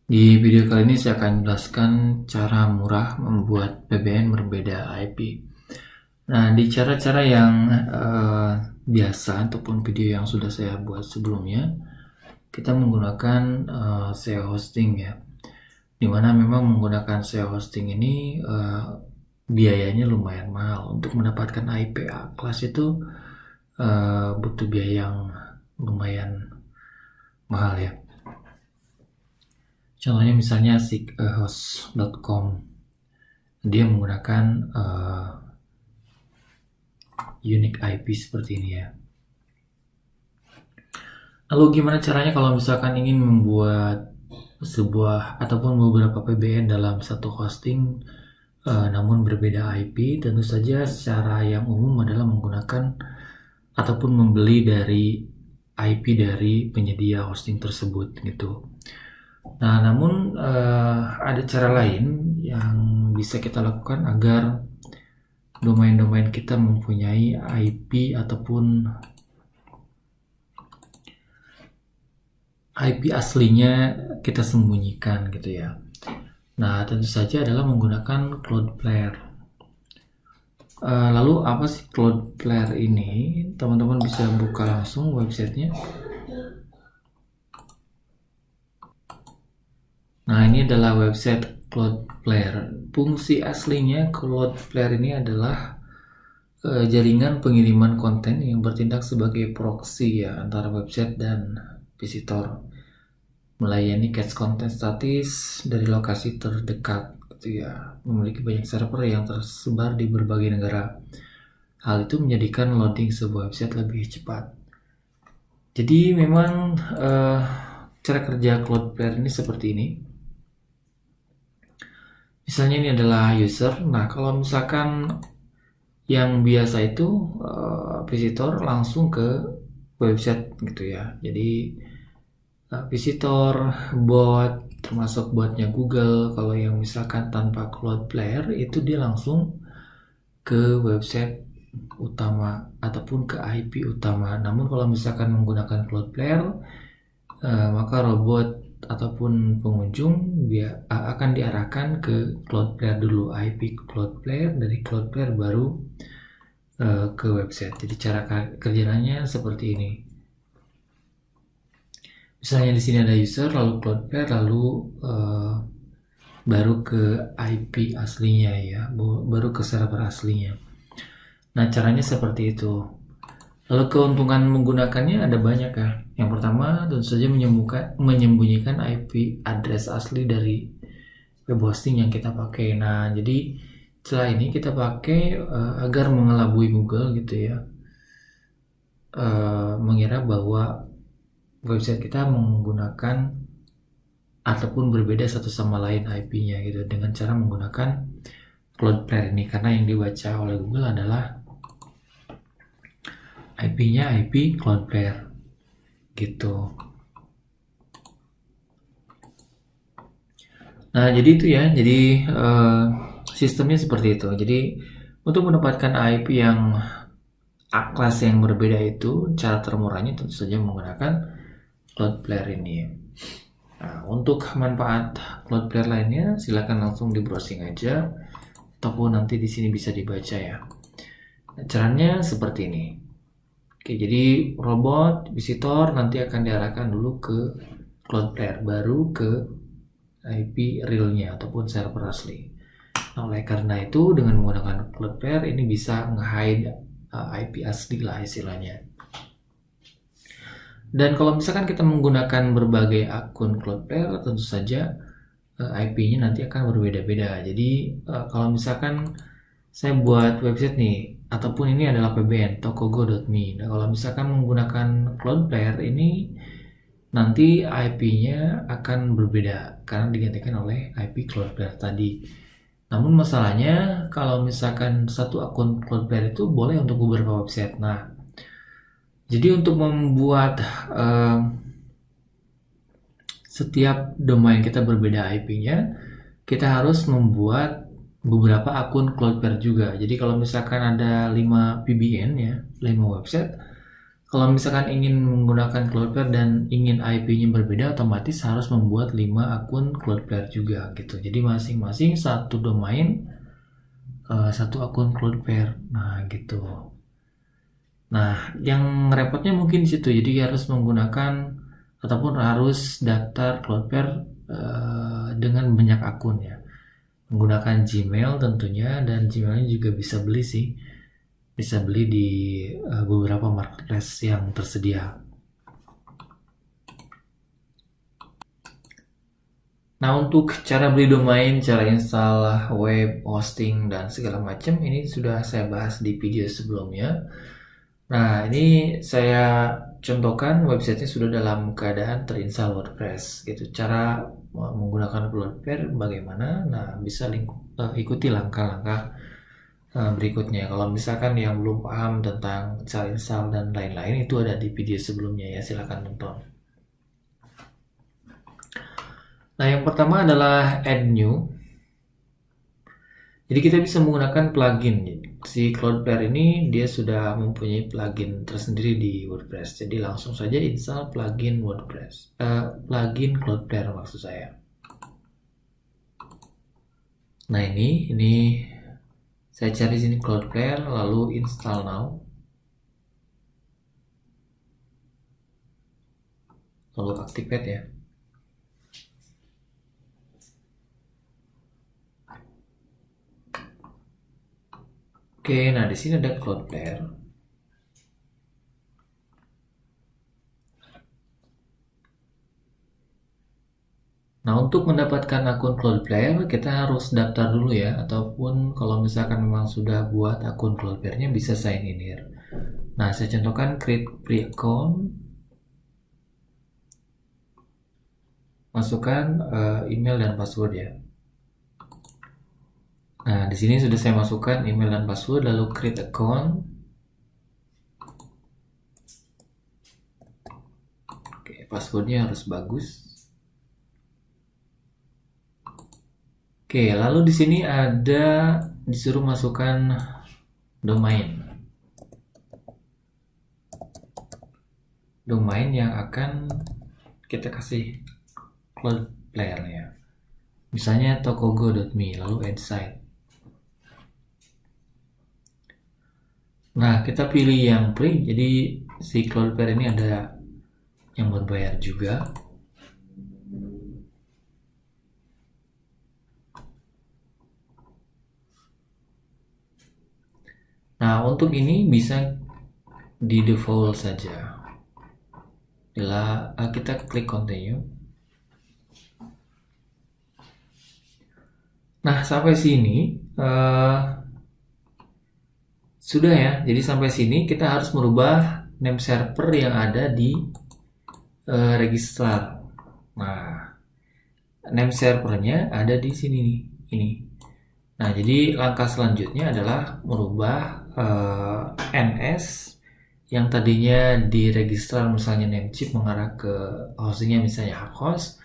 Di video kali ini saya akan jelaskan cara murah membuat VPN berbeda IP. Nah, di cara-cara yang biasa ataupun video yang sudah saya buat sebelumnya, kita menggunakan SEO hosting ya. Dimana memang menggunakan SEO hosting ini biayanya lumayan mahal. Untuk mendapatkan IP A kelas itu butuh biaya yang lumayan mahal ya. Contohnya misalnya seekhost.com, dia menggunakan unique IP seperti ini ya. Lalu gimana caranya kalau misalkan ingin membuat sebuah ataupun beberapa VPN dalam satu hosting namun berbeda IP? Tentu saja secara yang umum adalah menggunakan ataupun membeli dari IP dari penyedia hosting tersebut gitu. Nah, namun ada cara lain yang bisa kita lakukan agar domain-domain kita mempunyai IP ataupun IP aslinya kita sembunyikan gitu ya. Nah, tentu saja adalah menggunakan Cloudflare. Lalu apa sih Cloudflare ini? Teman-teman bisa buka langsung websitenya. Nah, ini adalah website Cloudflare. Fungsi aslinya Cloudflare ini adalah jaringan pengiriman konten yang bertindak sebagai proxy ya antara website dan visitor, melayani cache konten statis dari lokasi terdekat gitu ya, memiliki banyak server yang tersebar di berbagai negara. Hal itu menjadikan loading sebuah website lebih cepat. Jadi memang cara kerja Cloudflare ini seperti ini. Misalnya ini adalah user. Nah, kalau misalkan yang biasa itu visitor langsung ke website gitu ya. Jadi visitor, bot, termasuk botnya Google. Kalau yang misalkan tanpa Cloudflare itu dia langsung ke website utama ataupun ke IP utama. Namun kalau misalkan menggunakan Cloudflare, maka robot ataupun pengunjung akan diarahkan ke Cloudflare dulu, IP Cloudflare, dari Cloudflare baru ke website. Jadi cara kerjanya seperti ini. Misalnya di sini ada user, lalu Cloudflare, lalu baru ke IP aslinya ya, baru ke server aslinya. Nah, caranya seperti itu. Lalu keuntungan menggunakannya ada banyak ya. Yang pertama tentu saja menyembunyikan IP address asli dari web hosting yang kita pakai. Nah, jadi setelah ini kita pakai agar mengelabui Google gitu ya, mengira bahwa website kita menggunakan ataupun berbeda satu sama lain IP-nya gitu dengan cara menggunakan Cloudflare ini, karena yang dibaca oleh Google adalah IP-nya IP Cloudflare gitu. Nah, jadi itu ya. Jadi sistemnya seperti itu. Jadi untuk mendapatkan IP yang A-class yang berbeda itu, cara termurahnya tentu saja menggunakan Cloudflare ini. Nah, untuk manfaat Cloudflare lainnya silakan langsung di browsing aja ataupun nanti di sini bisa dibaca ya. Nah, caranya seperti ini. Oke, jadi robot visitor nanti akan diarahkan dulu ke Cloudflare, baru ke IP realnya ataupun server asli. Nah, oleh karena itu dengan menggunakan Cloudflare ini bisa nge-hide IP asli lah istilahnya. Dan kalau misalkan kita menggunakan berbagai akun Cloudflare, tentu saja IP-nya nanti akan berbeda-beda. Jadi kalau misalkan saya buat website nih, ataupun ini adalah VPN tokogo.me. Nah, kalau misalkan menggunakan Cloudflare ini, nanti IP-nya akan berbeda karena digantikan oleh IP Cloudflare tadi. Namun masalahnya kalau misalkan satu akun Cloudflare itu boleh untuk beberapa website. Nah, jadi untuk membuat setiap domain kita berbeda IP-nya, kita harus membuat beberapa akun Cloudflare juga. Jadi kalau misalkan ada 5 VPN ya, 5 website, Kalau misalkan ingin menggunakan Cloudflare dan ingin IP-nya berbeda, otomatis harus membuat 5 akun Cloudflare juga gitu. Jadi masing-masing satu domain, satu akun Cloudflare. Nah, gitu. Nah, yang repotnya mungkin di situ. Jadi harus menggunakan ataupun harus daftar Cloudflare dengan banyak akun ya. Menggunakan Gmail tentunya, dan Gmailnya juga bisa beli sih. Bisa beli di beberapa marketplace yang tersedia. Nah, untuk cara beli domain, cara install web hosting dan segala macam ini sudah saya bahas di video sebelumnya. Nah, ini saya contohkan websitenya sudah dalam keadaan terinstall WordPress gitu. Cara menggunakan WordPress bagaimana? Nah, bisa ikuti langkah-langkah berikutnya. Kalau misalkan yang belum paham tentang cara install dan lain-lain, itu ada di video sebelumnya ya, silahkan tonton. Nah, yang pertama adalah add new. Jadi kita bisa menggunakan plugin. Si Cloudflare ini dia sudah mempunyai plugin tersendiri di WordPress. Jadi langsung saja install plugin WordPress. Plugin Cloudflare maksud saya. Nah, ini saya cari sini Cloudflare lalu install now. Lalu activate ya. Oke, nah di sini ada Cloudflare. Nah, untuk mendapatkan akun Cloudflare, kita harus daftar dulu ya. Ataupun kalau misalkan memang sudah buat akun Cloudflare-nya, bisa sign in here. Nah, saya contohkan create free account. Masukkan email dan password ya. Nah, di sini sudah saya masukkan email dan password, lalu create account. Oke, passwordnya harus bagus. Oke, lalu di sini ada disuruh masukkan domain. Domain yang akan kita kasih Cloudflare ya. Misalnya tokogo.me, lalu add site. Nah, kita pilih yang free. Jadi si Cloudflare ini ada yang berbayar juga. Nah, untuk ini bisa di default saja. Bila kita klik continue. Nah, sampai sini sudah ya. Jadi sampai sini kita harus merubah name server yang ada di registrar. Nah, name servernya ada di sini nih, ini. Nah, jadi langkah selanjutnya adalah merubah NS yang tadinya di registrar misalnya Namecheap mengarah ke hostingnya misalnya Hakhost.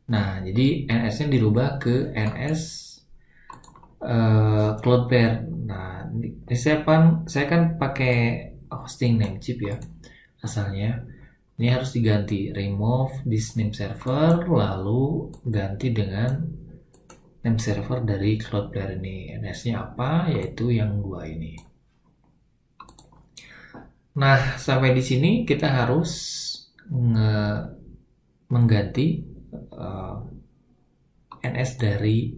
Nah, jadi NS-nya dirubah ke NS Cloudflare. Nah, ini saya kan pakai hosting Namecheap ya asalnya. Ini harus diganti, remove this name server, lalu ganti dengan name server dari Cloudflare ini. NS-nya apa? Yaitu yang 2 ini. Nah, sampai di sini kita harus mengganti NS dari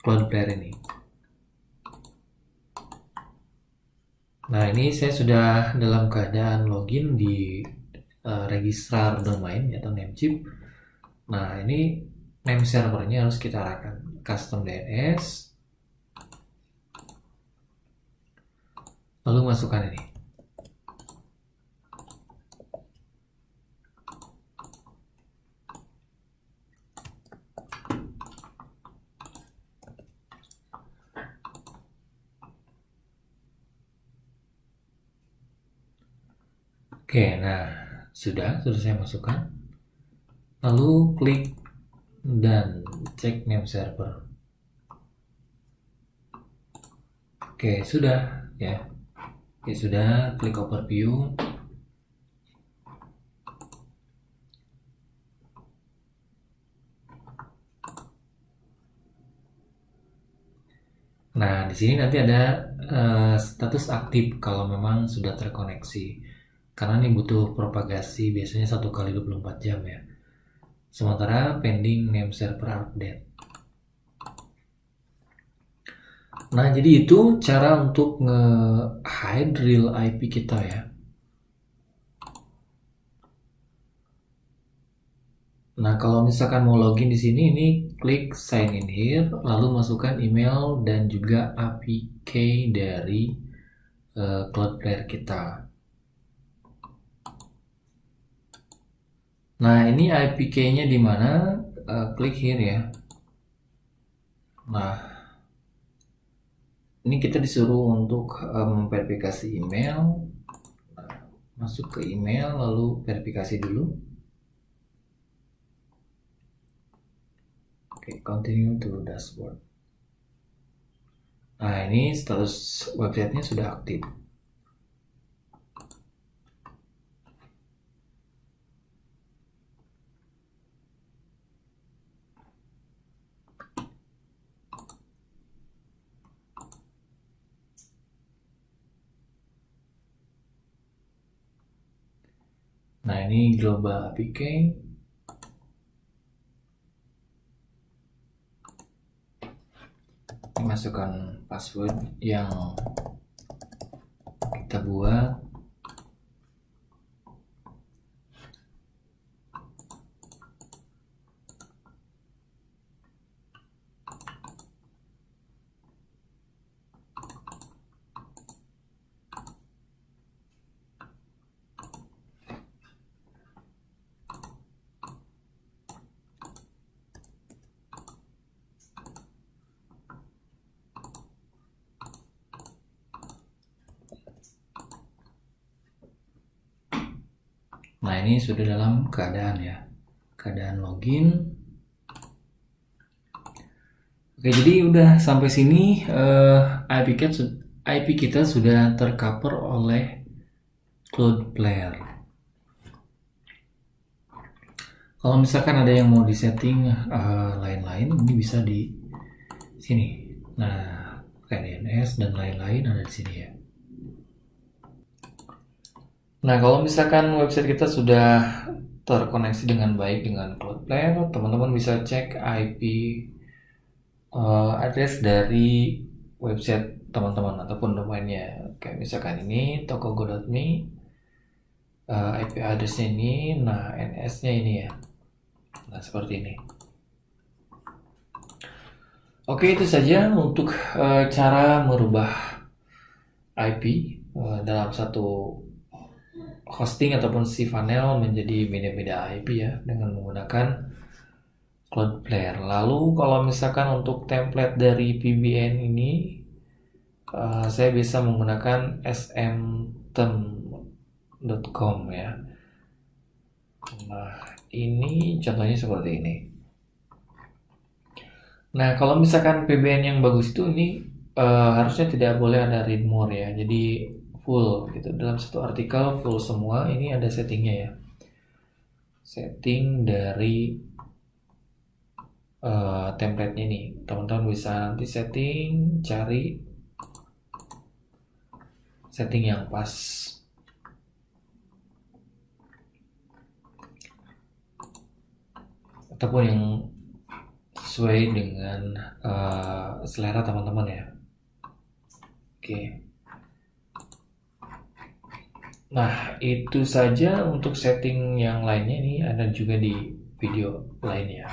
Cloudflare ini. Nah, ini saya sudah dalam keadaan login di registrar domain atau Namecheap. Nah, ini name servernya harus kita arahkan custom DNS, lalu masukkan ini. Oke, nah sudah saya masukkan. Lalu klik dan cek name server. Oke, sudah ya. Oke, sudah, klik overview. Nah, di sini nanti ada status aktif kalau memang sudah terkoneksi. Karena ini butuh propagasi biasanya 1 kali 24 jam ya. Sementara pending name server update. Nah, jadi itu cara untuk nge-hide real IP kita ya. Nah, kalau misalkan mau login di sini, ini klik sign in here, lalu masukkan email dan juga APK dari Cloudflare kita. Nah, ini APK-nya di mana? Klik here ya. Nah, ini kita disuruh untuk memverifikasi email. Nah, masuk ke email, lalu verifikasi dulu. Oke, continue to dashboard. Nah, ini status websitenya sudah aktif. Nah, ini global APK. Masukkan password yang kita buat. Nah, ini sudah dalam keadaan ya, keadaan login. Oke, jadi udah sampai sini IP kita sudah tercover oleh Cloudflare. Kalau misalkan ada yang mau disetting lain-lain, ini bisa di sini. Nah, kayak DNS dan lain-lain ada di sini ya. Nah, kalau misalkan website kita sudah terkoneksi dengan baik dengan Cloudflare, teman-teman bisa cek IP address dari website teman-teman ataupun domainnya. Kayak misalkan ini tokogo.me, IP addressnya ini, nah NS-nya ini ya. Nah, seperti ini. Oke, itu saja untuk cara merubah IP dalam satu hosting ataupun cPanel menjadi beda-beda IP ya dengan menggunakan Cloudflare. Lalu kalau misalkan untuk template dari PBN ini saya bisa menggunakan smtem.com ya. Nah, ini contohnya seperti ini. Nah, kalau misalkan PBN yang bagus itu ini harusnya tidak boleh ada read more ya. Jadi full gitu. Dalam satu artikel full semua. Ini ada settingnya ya. Setting dari template-nya nih. Teman-teman bisa nanti setting, cari setting yang pas. Ataupun yang sesuai dengan selera teman-teman ya. Oke. Nah, itu saja untuk setting yang lainnya. Ini ada juga di video lainnya.